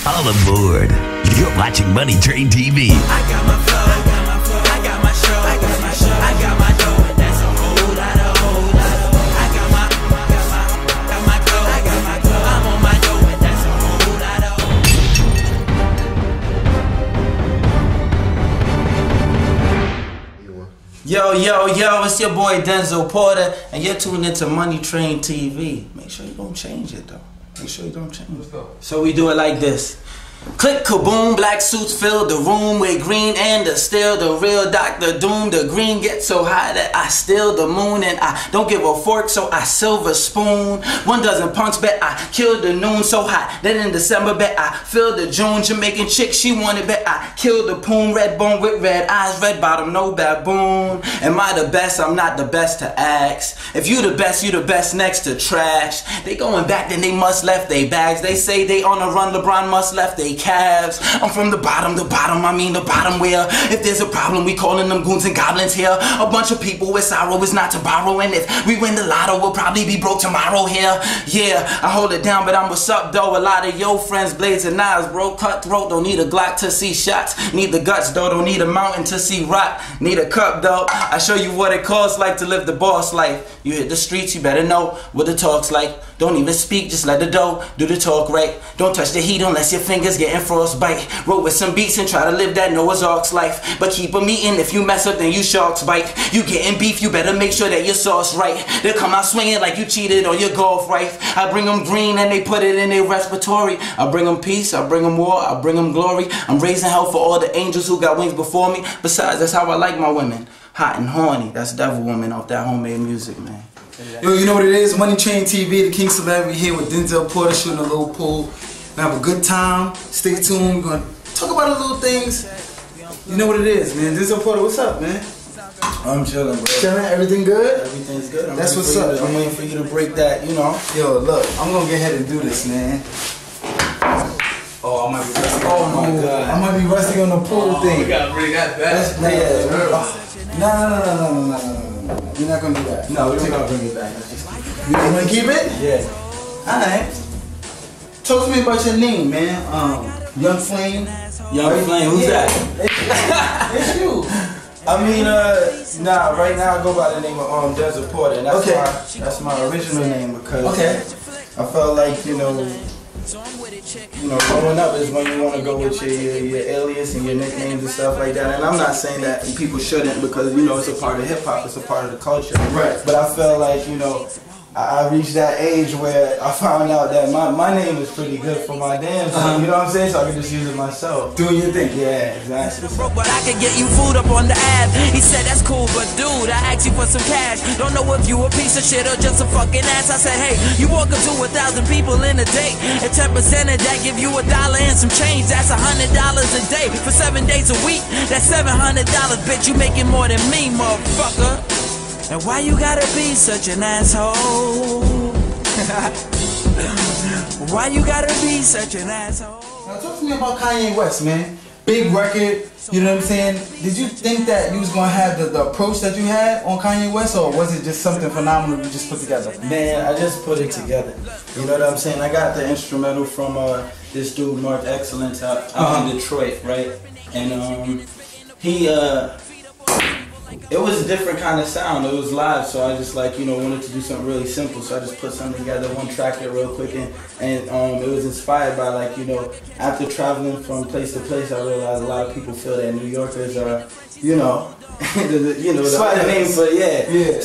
All aboard. You're watching Money Train TV. I got my flow, I got my flow, I got my show, I got my show, I got my dough, and that's a whole lot of. I got my glow, I got my glow, I'm on my dough, and that's a whole lot of. Yo, it's your boy Denzel Porter, and you're tuned into Money Train TV. Make sure you don't change it though. Make sure you don't change it. So we do it like this. Click, kaboom, black suits fill the room with green and the still the real Dr. Doom. The green gets so high that I steal the moon, and I don't give a fork, so I silver spoon. 1 dozen punks, bet I killed the noon so hot. Then in December, bet I filled the June. Jamaican chick, she wanted, bet I killed the poon. Red bone with red eyes, red bottom, no baboon. Am I the best? I'm not the best to ask. If you the best, you the best next to trash. They going back, then they must left they bags. They say they on a run, LeBron must left they calves. I'm from the bottom, I mean the bottom where if there's a problem, we calling them goons and goblins here. A bunch of people with sorrow is not to borrow, and if we win the lotto, we'll probably be broke tomorrow here. Yeah, I hold it down, but I'm what's up though. A lot of yo friends, blades and knives, bro. Cutthroat, don't need a Glock to see shots. Need the guts though, don't need a mountain to see rock. Need a cup though, I show you what it costs like to live the boss life. You hit the streets, you better know what the talk's like. Don't even speak, just let the dough do the talk right. Don't touch the heat unless your fingers getting frostbite. Roll with some beats and try to live that Noah's Ark's life. But keep 'em eating, if you mess up then you sharks bite. You getting beef, you better make sure that your sauce right. They'll come out swinging like you cheated on your golf right. I bring 'em green and they put it in their respiratory. I bring 'em peace, I bring 'em war, I bring 'em glory. I'm raising hell for all the angels who got wings before me. Besides, that's how I like my women. Hot and horny, that's Devil Woman off that homemade music, man. Yo, you know what it is? Money Train TV, the King Celebrity here with Denzel Porter shooting a little pool. Gonna have a good time. Stay tuned. We're gonna talk about the little things. You know what it is, man. Denzel Porter, what's up, man? I'm chilling, bro. Chilling? Everything good? Everything's good. That's what's up. I'm waiting for you to break that, you know. Yo, look, I'm gonna get ahead and do this, man. Oh, I might be rusty. Oh my God. I might be rusty on the pool thing. We gotta bring that back. No. We're not gonna do that. No, we're not gonna bring it back. You wanna keep it? Yeah. Alright. Talk to me about your name, man. Young Flame. Young Flame, who's that? It's you. I mean, nah, right now I go by the name of Denzel Porter, and that's my original name because I felt like, you know, growing up is when you want to go with your alias and your nicknames and stuff like that. And I'm not saying that people shouldn't, because, you know, it's a part of hip hop, it's a part of the culture. Right. But I felt like, you know, I reached that age where I found out that my name is pretty good for my damn self, you know what I'm saying? So I can just use it myself. Doing your thing. Yeah, exactly. But I could get you food up on the app. He said that's cool, but dude, I asked you for some cash. Don't know if you a piece of shit or just a fucking ass. I said, hey, you walk up to 1,000 people in a day, and 10% of that give you $1 and some change. That's $100 a day for 7 days a week. That's $700, bitch. You making more than me, motherfucker. And why you gotta be such an asshole? Why you gotta be such an asshole? Now talk to me about Kanye West, man. Big record, you know what I'm saying? Did you think that you was gonna have the approach that you had on Kanye West, or was it just something phenomenal you just put together? Man, I just put it together. You know what I'm saying? I got the instrumental from this dude Mark Excellence out in Detroit, right? And it was a different kind of sound. It was live, so I just wanted to do something really simple. So I just put something together, one track it real quick, and it was inspired by, like, you know, after traveling from place to place, I realized a lot of people feel that New Yorkers are, you know, the other name for yeah.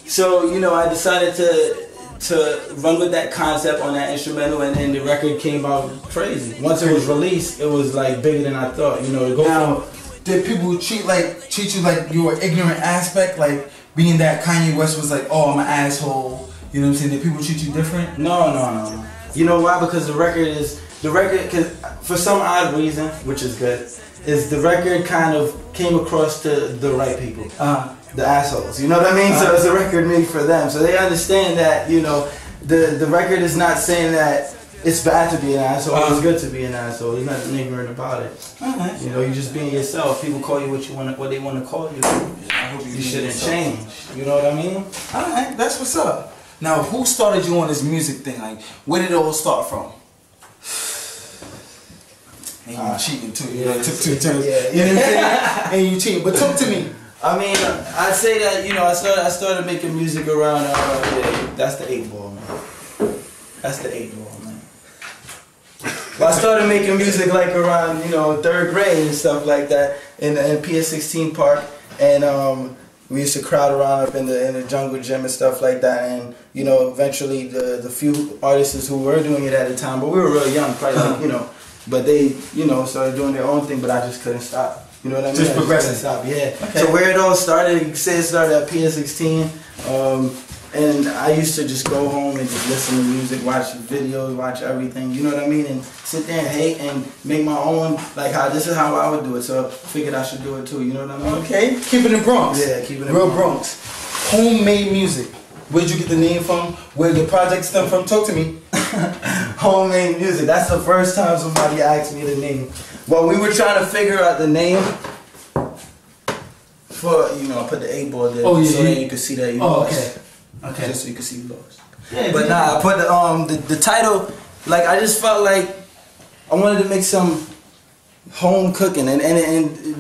So you know, I decided to run with that concept on that instrumental, and then the record came out crazy. Once it was released, it was like bigger than I thought. You know, to go from. Did people treat you like you were ignorant aspect, like being that Kanye West was like, oh, I'm an asshole, you know what I'm saying? Did people treat you different? No. You know why? Because the record, cause for some odd reason, which is good, is the record kind of came across to the right people, the assholes. You know what I mean? So it's a record made for them, so they understand that, you know, the record is not saying that it's bad to be an asshole. It's good to be an asshole. There's nothing ignorant about it. You know, you're just being yourself. People call you what they want to call you. You shouldn't change. You know what I mean? Alright, that's what's up. Now, who started you on this music thing? Like, where did it all start from? you cheating too. You know, took 2 turns. Yeah. You know what I'm saying? And you cheating. But talk to me. I mean, I'd say that, you know, I started making music around, that's the 8 ball, man. That's the 8 ball, man. Well, I started making music like around, you know, 3rd grade and stuff like that in PS16 Park, and we used to crowd around up in the jungle gym and stuff like that, and you know, eventually the few artists who were doing it at the time, but we were really young, probably like, you know, but they, you know, started doing their own thing, but I just couldn't stop. You know what I mean? Just progressing. Stop, yeah. Okay. So where it all started, you could say it started at PS16. And I used to just go home and just listen to music, watch videos, watch everything, you know what I mean? And sit there and hate and make my own, like this is how I would do it. So I figured I should do it too, you know what I mean? Okay, keep it in Bronx. Yeah, keep it in Real Bronx. Homemade music. Where'd you get the name from? Where the project stem from? Talk to me. Homemade music. That's the first time somebody asked me the name. Well, we were trying to figure out the name for, you know, I put the 8 ball there so that you could see that you lost. Okay. Okay. Just so you could see you lost. Yeah, but nah, I put the title, like I just felt like I wanted to make some home cooking, and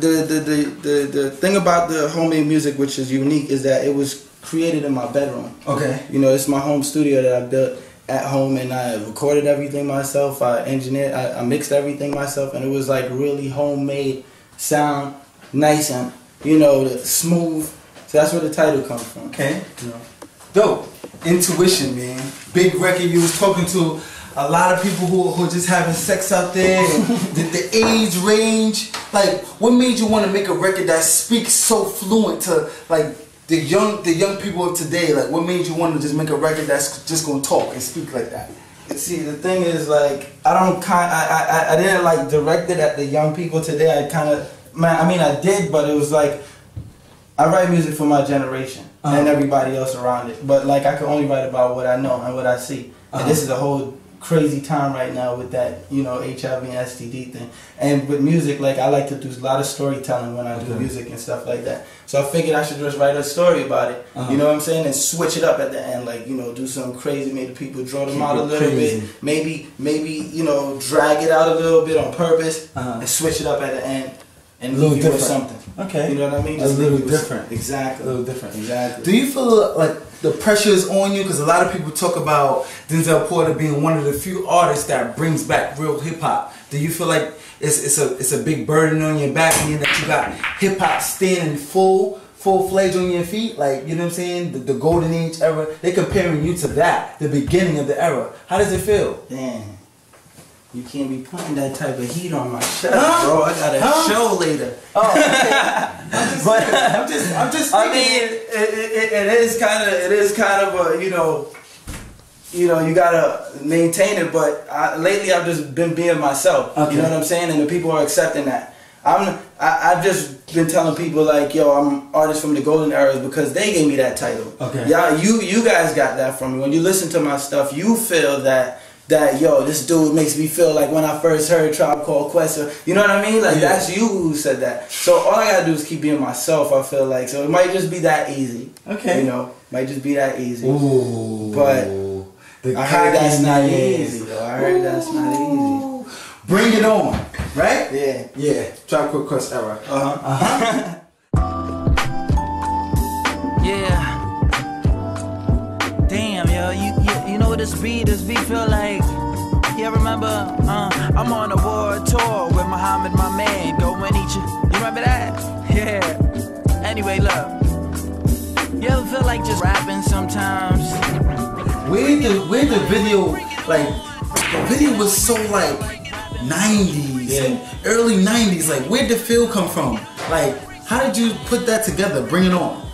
the thing about the homemade music which is unique is that it was created in my bedroom. Okay. You know, it's my home studio that I built at home, and I recorded everything myself, I engineered, I mixed everything myself, and it was like really homemade sound, nice and, you know, smooth. So that's where the title comes from. Okay. You know. Dope. Intuition, man. Big record. You was talking to a lot of people who are just having sex out there, and the age range. Like, what made you want to make a record that speaks so fluent to like the young people of today? Like, what made you want to just make a record that's just gonna talk and speak like that? See, the thing is, like, I didn't like direct it at the young people today. I did, but it was like, I write music for my generation and everybody else around it. But like, I can only write about what I know and what I see. And this is a whole crazy time right now with that, you know, HIV and STD thing. And with music, like, I like to do a lot of storytelling when I do music and stuff like that. So I figured I should just write a story about it. You know what I'm saying? And switch it up at the end, like, you know, do something crazy, maybe people draw them out a little bit. Maybe, you know, drag it out a little bit on purpose and switch it up at the end. And a little leave you with different. something. Okay. You know what I mean? Just a little different. Exactly. A little different. Exactly. Do you feel like the pressure is on you? Because a lot of people talk about Denzel Porter being one of the few artists that brings back real hip hop. Do you feel like it's a big burden on your back, meaning that you got hip hop standing full-fledged on your feet? Like, you know what I'm saying? The golden age era. They're comparing you to that, the beginning of the era. How does it feel? Damn. You can't be putting that type of heat on my chest, bro. I got a show later. Oh, okay. I'm just. I mean, it is kind of a, you know, you gotta maintain it. But lately, I've just been being myself. Okay. You know what I'm saying? And the people are accepting that. I've just been telling people, like, yo, I'm artist from the golden eras because they gave me that title. Okay. Yeah, you guys got that from me. When you listen to my stuff, you feel that yo, this dude makes me feel like when I first heard Tribe Called Quest. You know what I mean? Like, that's you who said that. So all I gotta do is keep being myself, I feel like. So it might just be that easy. Okay. You know, might just be that easy. Ooh. But I heard that's not easy, though. I heard that's not easy. Bring it on, right? Yeah. Yeah. Tribe Called Quest era. Yeah. Damn, yo, you know what this beat feel like? Yeah, remember, I'm on a world tour with Muhammad, my man, go and eat you. You remember that? Yeah. Anyway, look. You ever feel like just rapping sometimes? Where the video, like, the video was so like 90s and early 90s. Like, where'd the feel come from? Like, how did you put that together? Bring it on.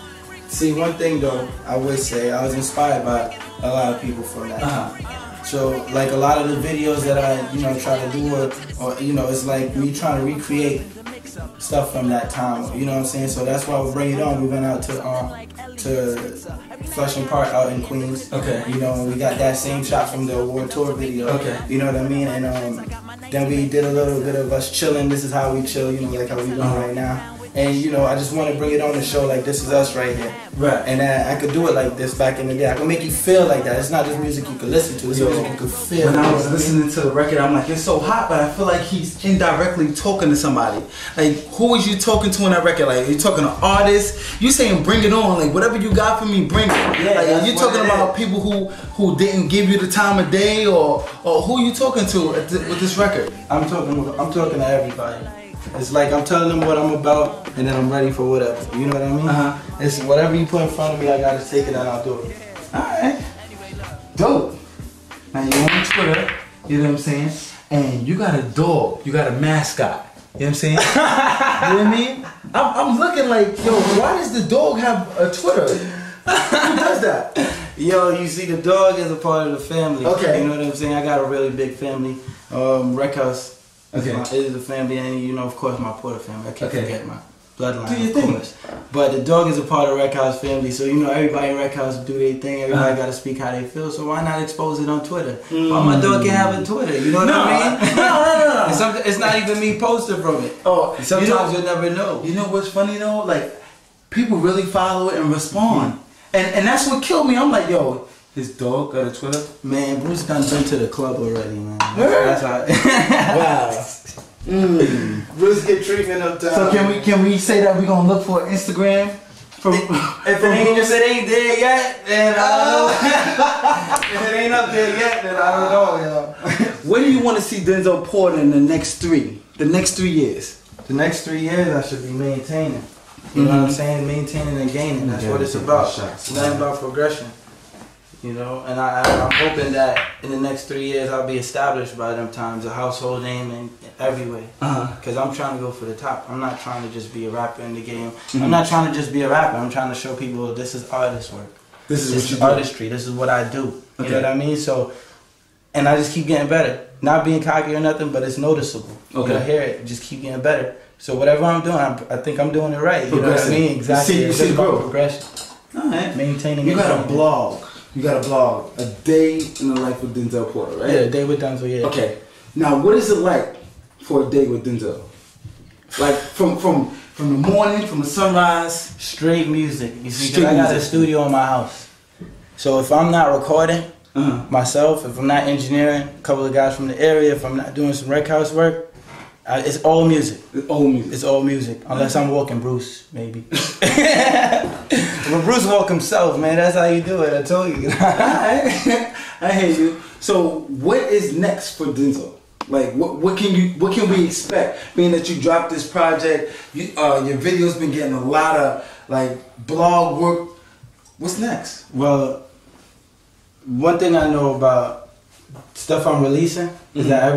See, one thing though, I would say, I was inspired by a lot of people from that. So, like, a lot of the videos that I, you know, try to do, or you know, it's like me trying to recreate stuff from that time. You know what I'm saying? So that's why we Bring It On. We went out to Flushing Park out in Queens. Okay. You know, and we got that same shot from the award tour video. Okay. You know what I mean? And then we did a little bit of us chilling. This is how we chill. You know, like how we doing right now. And you know, I just want to bring it on the show like this is us right here. Right. And I could do it like this back in the day. I can make you feel like that. It's not just music you can listen to. It's music you can feel. When I was listening to the record, I'm like, it's so hot, but I feel like he's indirectly talking to somebody. Like, who is you talking to in that record? Like, are you talking to artists? You saying bring it on? Like, whatever you got for me, bring it. Yeah, like, are you talking about is. people who didn't give you the time of day, or who are you talking to with this record? I'm talking to everybody. It's like I'm telling them what I'm about, and then I'm ready for whatever. You know what I mean? It's whatever you put in front of me, I gotta take it and I'll do it. Alright. Dope. Now you're on Twitter, you know what I'm saying? And you got a dog, you got a mascot. You know what I'm saying? You know what I mean? I'm looking like, yo, why does the dog have a Twitter? Who does that? Yo, you see, the dog is a part of the family. Okay. You know what I'm saying? I got a really big family. Rec House is a family, and you know, of course, my Porter family. I can't forget my bloodline, do your of thing. course. But the dog is a part of Rec House family, so you know, everybody in Rec House do their thing. Everybody got to speak how they feel. So why not expose it on Twitter? Why my dog can't have a Twitter? You know what I mean? No. It's not even me posting from it. Oh, Sometimes you'll never know. You know what's funny though? Like, people really follow it and respond. And that's what killed me. I'm like, yo, his dog got a Twitter? Man, Bruce done been to the club already, man. Word? That's how. Wow. Bruce get treatment up there. So can we say that we're gonna look for Instagram? If it ain't there yet, then I don't know. If it ain't up there yet, then I don't know, yo. Where do you want to see Denzel Porter in the next 3 years? The next 3 years, I should be maintaining. You know what I'm saying? Maintaining and gaining. That's what it's about. It's nothing about progression. You know, and I'm hoping that in the next 3 years I'll be established by them times, a household name in every way. Because I'm trying to go for the top. I'm not trying to just be a rapper in the game. I'm not trying to just be a rapper. I'm trying to show people this is artist work. This is what you do. Artistry. This is what I do. You know what I mean? So, and I just keep getting better. Not being cocky or nothing, but it's noticeable. Okay. You hear it. Just keep getting better. So whatever I'm doing, I think I'm doing it right. You know what I mean? Exactly. You see it's about growth. progression. All right. Maintaining. You got a blog. You got a blog. A day in the life of Denzel Porter, right? Yeah, a day with Denzel. Yeah. Okay. Now, what is it like for a day with Denzel? Like from the morning, from the sunrise. Straight music. You see, 'cause Straight I got a music. studio in my house. So if I'm not recording myself, if I'm not engineering, a couple of guys from the area, if I'm not doing some Rec House work, it's all music. It's all music. It's all music. Unless I'm walking Bruce, maybe. But Bruce walk himself, man. That's how you do it. I told you. I hear you. So what is next for Denzel? Like what can we expect? Being that you dropped this project, your video's been getting a lot of like blog work. What's next? Well, one thing I know about stuff I'm releasing is that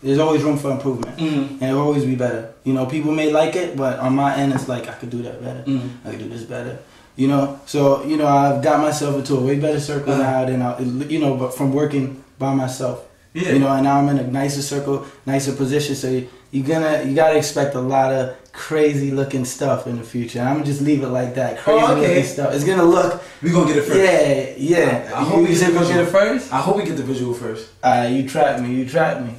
there's always room for improvement, and it'll always be better. You know, people may like it, but on my end, it's like I could do that better. I could do this better. You know, so you know, I've got myself into a way better circle now than you know, but from working by myself. Yeah. You know, and now I'm in a nicer circle, nicer position. So you gotta expect a lot of crazy looking stuff in the future. And I'm gonna just leave it like that. Crazy looking stuff. It's gonna look. We gonna get it first. Yeah. I hope you said we're gonna get it first. I hope we get the visual first. You trapped me. You trapped me.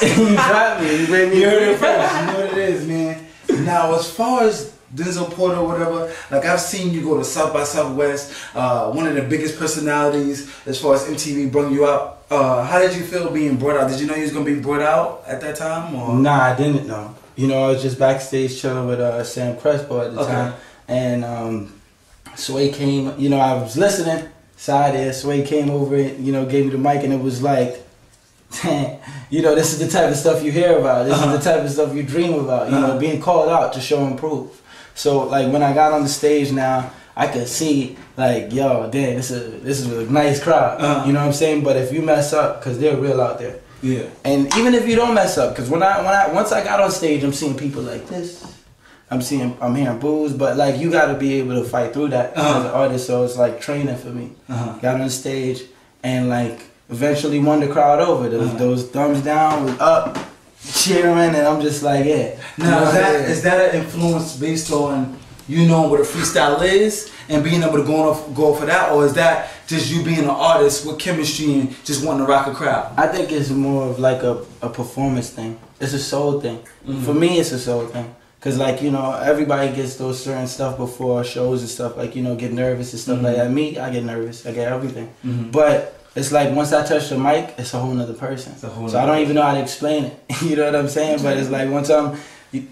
You trapped me. You made me. You heard it first. You know what it is, man. Now, as far as Denzel Porter or whatever, like I've seen you go to South by Southwest, one of the biggest personalities as far as MTV brought you out. How did you feel being brought out? Did you know you was gonna be brought out at that time? Or? Nah, I didn't know. You know, I was just backstage chilling with Sam Crespo at the time, and Sway came. You know, I was listening side there. Sway came over, you know, gave me the mic, and it was like, you know, this is the type of stuff you hear about. This is the type of stuff you dream about. You know, being called out to show and prove. So like when I got on the stage now, I could see like, yo, damn, this is a nice crowd. You know what I'm saying? But if you mess up, because they're real out there. Yeah. And even if you don't mess up, because once I got on stage, I'm seeing people like this. I'm hearing boos, but like you got to be able to fight through that as an artist. So it's like training for me. Got on the stage and like eventually won the crowd over. Those thumbs down was up, cheering, and I'm just like, yeah. Now is that an influence based on you knowing what a freestyle is and being able to go for that, or is that just you being an artist with chemistry and just wanting to rock a crowd? I think it's more of like a performance thing. It's a soul thing. For me, it's a soul thing. Cause like, you know, everybody gets those certain stuff before shows and stuff, like, you know, get nervous and stuff like that. Me, I get nervous. I get everything. But it's like once I touch the mic, it's a whole nother person. So I don't even know how to explain it. You know what I'm saying? But it's like once I'm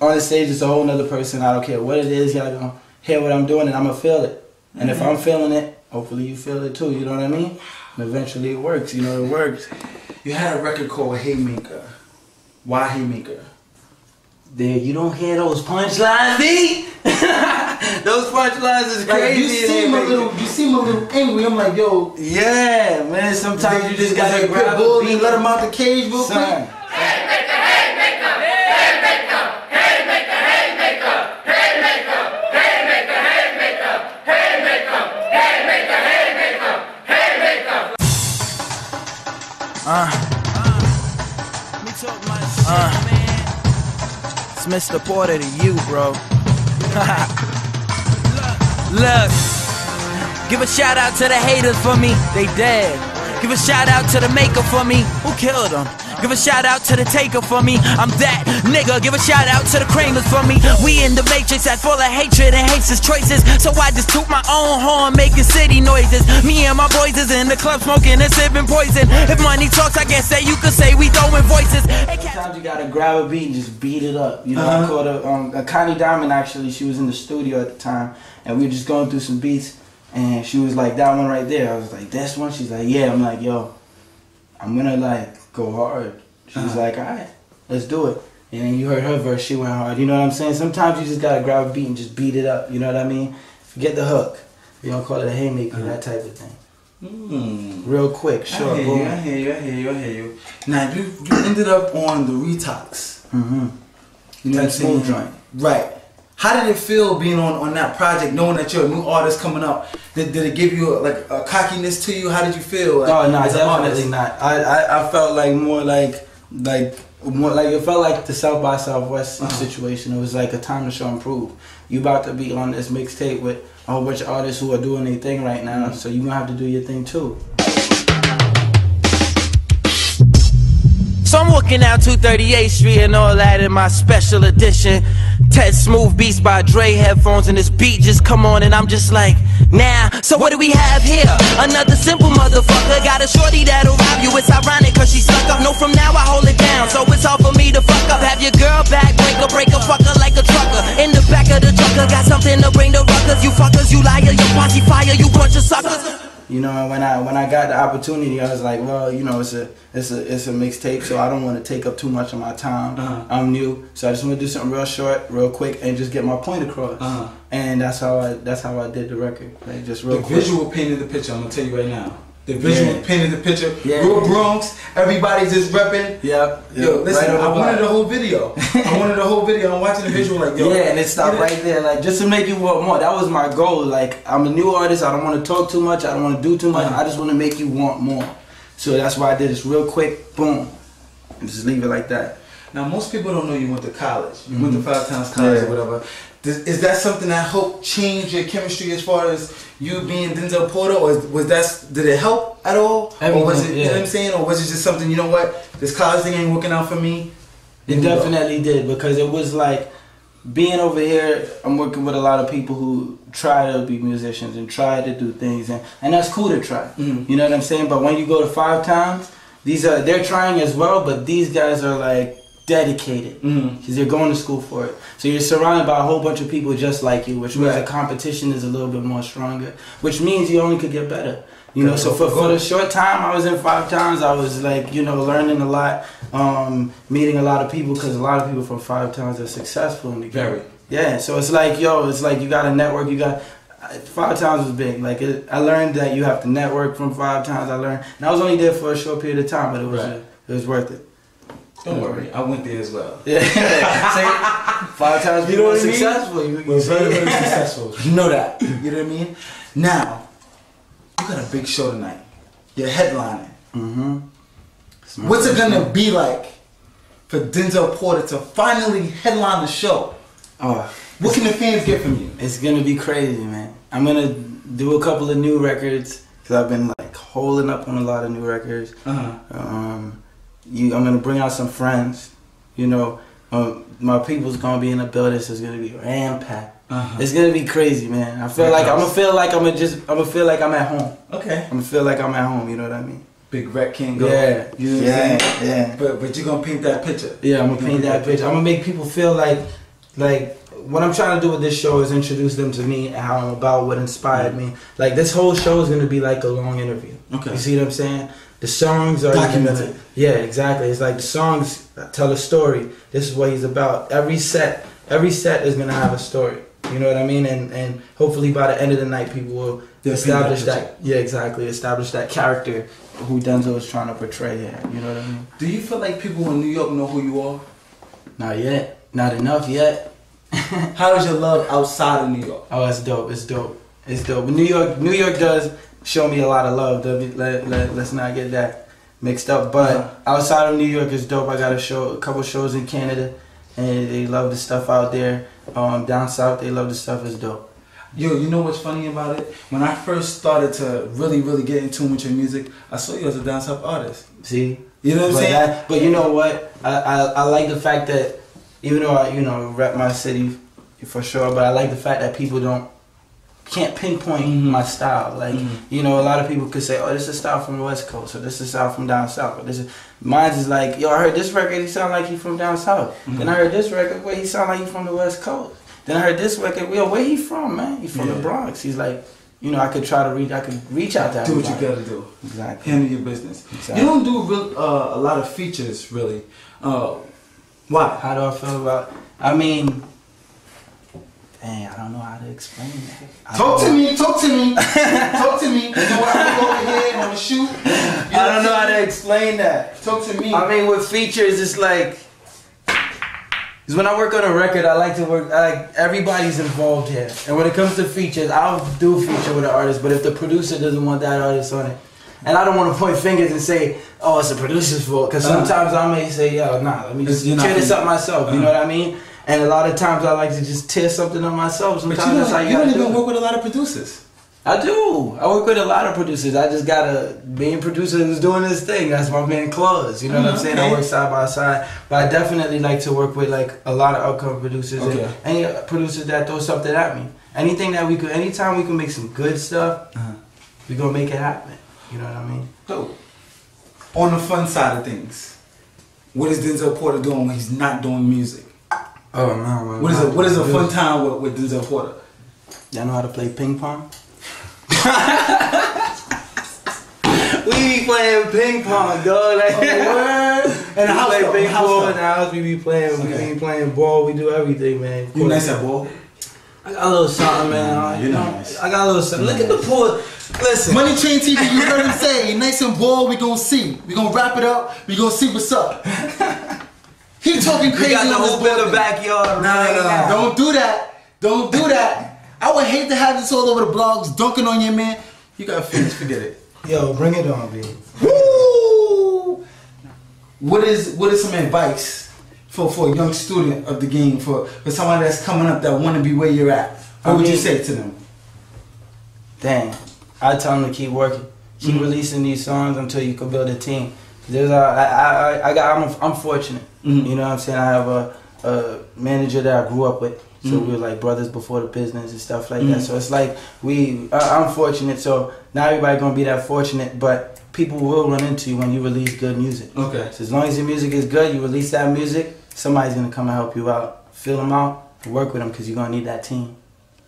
on the stage, it's a whole nother person. I don't care what it is. Y'all gonna hear what I'm doing and I'm gonna feel it. And if I'm feeling it, hopefully you feel it too. You know what I mean? And eventually it works. You know, it works. You had a record called Haymaker. Why Haymaker? There, you don't hear those punchlines, B? Those punchlines is Like, crazy. you seem a little angry. I'm like, yo. Yeah, man. Sometimes you just gotta grab a beat. Let him out the cage real quick. Son. It's Mr. Porter to you, bro. Look, give a shout out to the haters for me, they dead. Give a shout out to the maker for me, who killed them? Give a shout out to the taker for me, I'm that nigga. Give a shout out to the Kramers for me. We in the matrix that full of hatred and hates his choices. So I just toot my own horn, making city noises. Me and my boys is in the club smoking and sipping poison. If money talks, I guess that you could say we throwing voices. Sometimes you gotta grab a beat and just beat it up. You know, I called her, Connie Diamond actually, she was in the studio at the time, and we were just going through some beats, and she was like, that one right there. I was like, this one? She's like, yeah. I'm like, yo, I'm gonna like go hard. She was like, alright, let's do it. And then you heard her verse, she went hard. You know what I'm saying? Sometimes you just gotta grab a beat and just beat it up. You know what I mean? Forget the hook. You don't call it a haymaker, that type of thing. Real quick, short, boom. I hear you. Now you ended up on the Retox. You know what I'm Smooth saying? joint. Right. How did it feel being on that project, knowing that you're a new artist coming up? Did it give you a cockiness to you? How did you feel? Like, Oh no, as an definitely artist? not. I felt like more like it felt like the South by Southwest situation. It was like a time to show and prove. You about to be on this mixtape with a whole bunch of artists who are doing their thing right now, so you gonna have to do your thing too. So I'm walking down 238th Street and all that in my special edition Ted Smooth Beats by Dre headphones, and this beat just come on and I'm just like, nah. So what do we have here? Another simple motherfucker. Got a shorty that'll rob you. It's ironic cause she stuck up. No, from now I hold it down. So it's all for me to fuck up. Have your girl back, break a fucker like a trucker. In the back of the trucker, got something to bring the ruckers. You fuckers, you liar, you posse fire, you bunch of suckers. You know, when I got the opportunity, I was like, well, you know, it's a mixtape, so I don't want to take up too much of my time. I'm new, so I just want to do something real short, real quick, and just get my point across. And that's how I did the record, like just real quick. The visual painted the picture. I'm gonna tell you right now. The visual painted the picture. Yeah. Real Bronx. Everybody just repping. Yep. Yo, listen, I wanted the whole video. I'm watching the visual like, yo. Yeah, and it stopped right there, like just to make you want more. That was my goal. Like, I'm a new artist. I don't want to talk too much. I don't want to do too much. I just want to make you want more. So that's why I did this real quick, boom, and just leave it like that. Now, most people don't know you went to college. You went to 5 times college or whatever. Is that something that helped change your chemistry as far as you being Denzel Porter, or did it help at all? Everything, or was it, you know what I'm saying, or was it just something, you know what, this college thing ain't working out for me? It definitely did, because it was like being over here. I'm working with a lot of people who try to be musicians and try to do things, and that's cool to try. You know what I'm saying? But when you go to 5 times, they're trying as well, but these guys are like dedicated because they're going to school for it. So you're surrounded by a whole bunch of people just like you, which means the competition is a little bit more stronger, which means you only could get better. You know, so for the short time I was in 5 times, I was like, you know, learning a lot, meeting a lot of people, because a lot of people from 5 times are successful in the game. Very. Yeah, so it's like, yo, it's like you got to network, 5 times was big. Like, I learned that you have to network from 5 times. And I was only there for a short period of time, but it was worth it. Don't worry, I went there as well. Yeah, 5 times you know what I mean? Successful. We're very, very successful. You know that. You know what I mean? Now, you got a big show tonight. You're headlining. What's it gonna be like for Denzel Porter to finally headline the show? What can the fans get from you? It's gonna be crazy, man. I'm gonna do a couple of new records, because I've been like holding up on a lot of new records. I'm gonna bring out some friends, you know, My people's gonna be in the building, so it's gonna be ram-packed. It's gonna be crazy, man. I feel like I'm gonna feel like I'm at home. Okay. I'm gonna feel like I'm at home. You know what I mean? Big Rec can't go. Yeah. You know what I'm saying? But you're gonna paint that picture. Yeah, I'm gonna paint that picture. I'm gonna make people feel like what I'm trying to do with this show is introduce them to me and how I'm about, what inspired me. Like this whole show is gonna be like a long interview. Okay. You see what I'm saying? The songs are documented. Yeah, exactly. It's like the songs tell a story. This is what he's about. Every set is gonna have a story. You know what I mean? And hopefully by the end of the night, people will establish that. Yeah, exactly. Establish that character who Denzel is trying to portray here. You know what I mean? Do you feel like people in New York know who you are? Not yet. Not enough yet. How is your love outside of New York? Oh, it's dope. It's dope. It's dope. But New York does show me a lot of love. Let's not get that mixed up. But outside of New York is dope. I got a couple shows in Canada, and they love the stuff out there. Down south, they love the stuff. It's dope. Yo, you know what's funny about it? When I first started to really get in tune with your music, I saw you as a down south artist. See? You know what I'm saying? But you know what? I like the fact that even though I rep my city for sure, but I like the fact that people can't pinpoint my style. Like a lot of people could say, "Oh, this is a style from the West Coast," or "This is a style from down south." But mine is like, "Yo, I heard this record. He sound like he from down south." Then I heard this record, where he sound like he from the West Coast. Then I heard this record, yo, where he from, man? He from the Bronx. He's like, I could reach out to everybody. Do what you gotta do. Exactly. Handle your business. Exactly. You don't do a lot of features, really. Why? How do I feel about? I mean, dang, I don't know how to explain that. Talk to me. Talk to me. You know what? I'm gonna go over here and I'm gonna shoot. I don't know how to explain that. Talk to me. I mean, with features, it's like. Because when I work on a record, I like everybody's involved here. And when it comes to features, I'll do a feature with an artist, but if the producer doesn't want that artist on it, and I don't want to point fingers and say, oh, it's the producer's fault, because sometimes I may say, yo, nah, let me just tear this up myself, you know what I mean? And a lot of times I like to just tear something up myself. Sometimes that's how you don't even work with a lot of producers. I do. I work with a lot of producers. I just got a main producer who's doing this thing. That's my man Claus. You know what I'm saying? I work side by side. But I definitely like to work with like a lot of upcoming producers and any producers that throw something at me. Anytime we can make some good stuff, we're gonna make it happen. You know what I mean? So, on the fun side of things, what is Denzel Porter doing when he's not doing music? Oh no! What is a fun time with Denzel Porter? Y'all know how to play ping pong? We be playing ping pong, dog. Like, and the house, play ping pong in the house. We be playing. We be playing ball. We do everything, man. You nice at ball? I got a little something, man. You're nice. I got a little something. Look at the pool. Listen. Money Train TV. You heard him say, nice and ball. We gonna see. We gonna wrap it up. We gonna see what's up. He talking crazy. We got the hoop in the backyard. No. Don't do that. Don't do that. I would hate to have this all over the blogs, dunking on your man. You gotta finish, forget it. Yo, bring it on, baby. Woo! What is some advice for a young student of the game, for somebody that's coming up that want to be where you're at? What would you say to them? Dang, I tell them to keep working, keep releasing these songs until you can build a team. I'm fortunate. You know what I'm saying? I have a manager that I grew up with. So we were like brothers before the business and stuff like that. So it's like I'm fortunate. So not everybody gonna be that fortunate, but people will run into you when you release good music. Okay. So as long as your music is good, you release that music, somebody's gonna come and help you out, fill them out, work with them, because you're gonna need that team.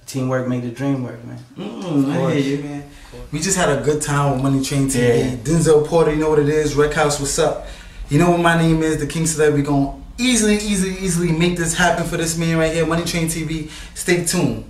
Teamwork make the dream work, man. I hear you, man. We just had a good time with Money Train TV. Yeah. Denzel Porter, you know what it is. Rec House, what's up? You know what my name is, the King Celeb. We gonna easily make this happen for this man right here. Money Train TV. Stay tuned.